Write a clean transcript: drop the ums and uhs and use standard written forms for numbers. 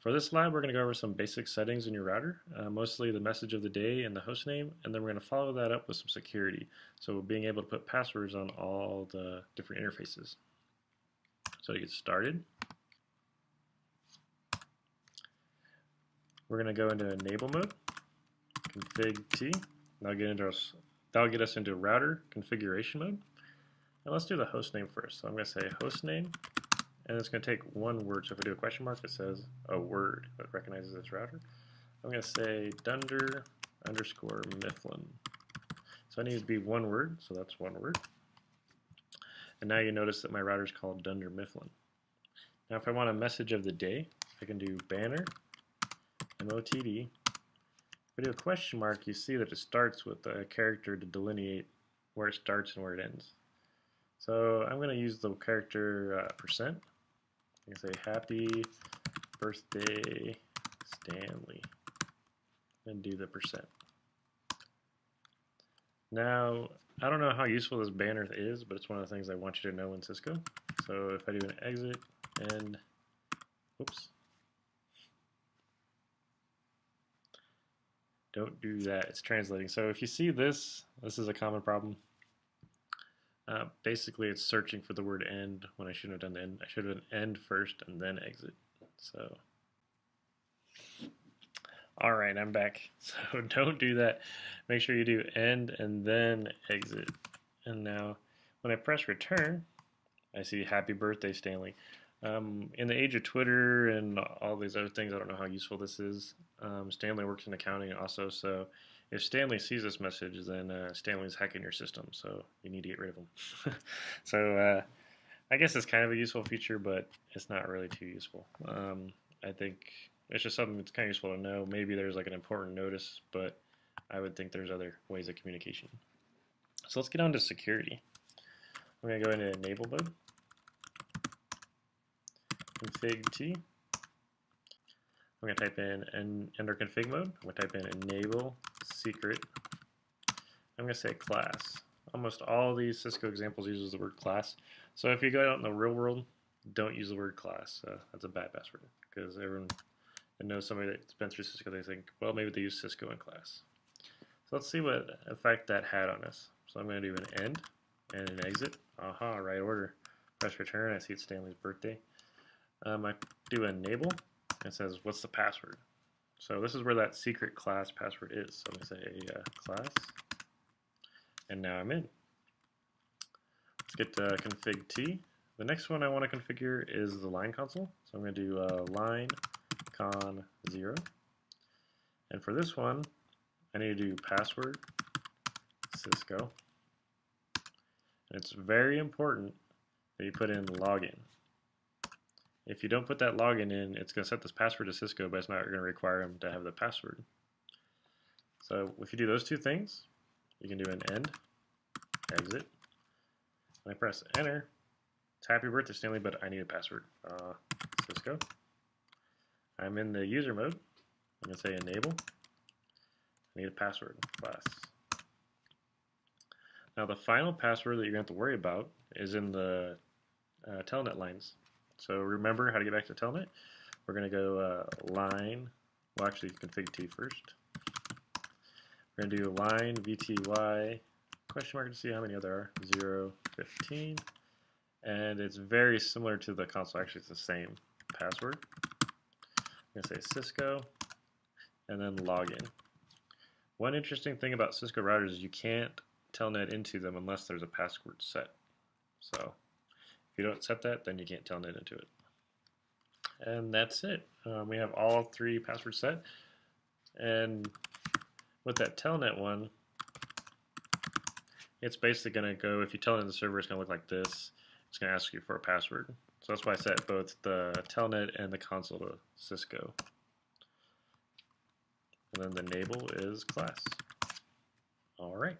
For this lab, we're going to go over some basic settings in your router, mostly the message of the day and the host name, and then we're going to follow that up with some security, so being able to put passwords on all the different interfaces. So to get started, we're going to go into enable mode, config T. That'll get us into router configuration mode. And let's do the host name first. So I'm going to say host name, and it's going to take one word. So if I do a question mark, it says a word that recognizes this router. I'm going to say dunder underscore Mifflin. So I need to be one word, so that's one word. And now you notice that my router is called dunder Mifflin. Now if I want a message of the day, I can do banner MOTD. If I do a question mark, you see that it starts with a character to delineate where it starts and where it ends. So I'm going to use the character percent. I can say happy birthday Stanley and do the percent. Now, I don't know how useful this banner is, but it's one of the things I want you to know in Cisco. So if I do an exit and, oops, don't do that, it's translating. So if you see this is a common problem. Basically, it's searching for the word end when I shouldn't have done end. I should have done end first and then exit. So, all right, I'm back. So don't do that. Make sure you do end and then exit. And now, when I press return, I see happy birthday, Stanley. In the age of Twitter and all these other things, I don't know how useful this is. Stanley works in accounting also, so if Stanley sees this message, then Stanley's hacking your system, so you need to get rid of him. So I guess it's kind of a useful feature, but it's not really too useful. I think it's just something that's kind of useful to know. Maybe there's like an important notice, but I would think there's other ways of communication. So let's get on to security. I'm going to go into enable mode, config T. I'm going to type in under config mode, I'm going to type in enable secret. I'm going to say class. Almost all these Cisco examples uses the word class. So if you go out in the real world, don't use the word class. That's a bad password because everyone that knows somebody that's been through Cisco, they think, well, maybe they use Cisco in class. So let's see what effect that had on us. So I'm going to do an end and an exit. Aha, right order. Press return. I see it's Stanley's birthday. I do enable. It says, what's the password? So this is where that secret class password is. So I'm going to say class, and now I'm in. Let's get to config T. The next one I want to configure is the line console. So I'm going to do line con 0. And for this one, I need to do password Cisco. And it's very important that you put in login. If you don't put that login in, it's going to set this password to Cisco, but it's not going to require them to have the password. So if you do those two things, you can do an end, exit. When I press enter, it's happy birthday, Stanley, but I need a password. Cisco. I'm in the user mode. I'm going to say enable. I need a password, class. Now the final password that you're going to have to worry about is in the Telnet lines. So remember how to get back to Telnet. We're going to go line, well actually config T first. We're going to do line VTY question mark to see how many there are, 0, 15. And it's very similar to the console, actually it's the same password. I'm going to say Cisco and then login. One interesting thing about Cisco routers is you can't Telnet into them unless there's a password set. So if you don't set that, then you can't Telnet into it. And that's it. We have all three passwords set. And with that Telnet one, it's basically going to go, if you Telnet the server, it's going to look like this. It's going to ask you for a password. So that's why I set both the Telnet and the console to Cisco. And then the enable is class. All right.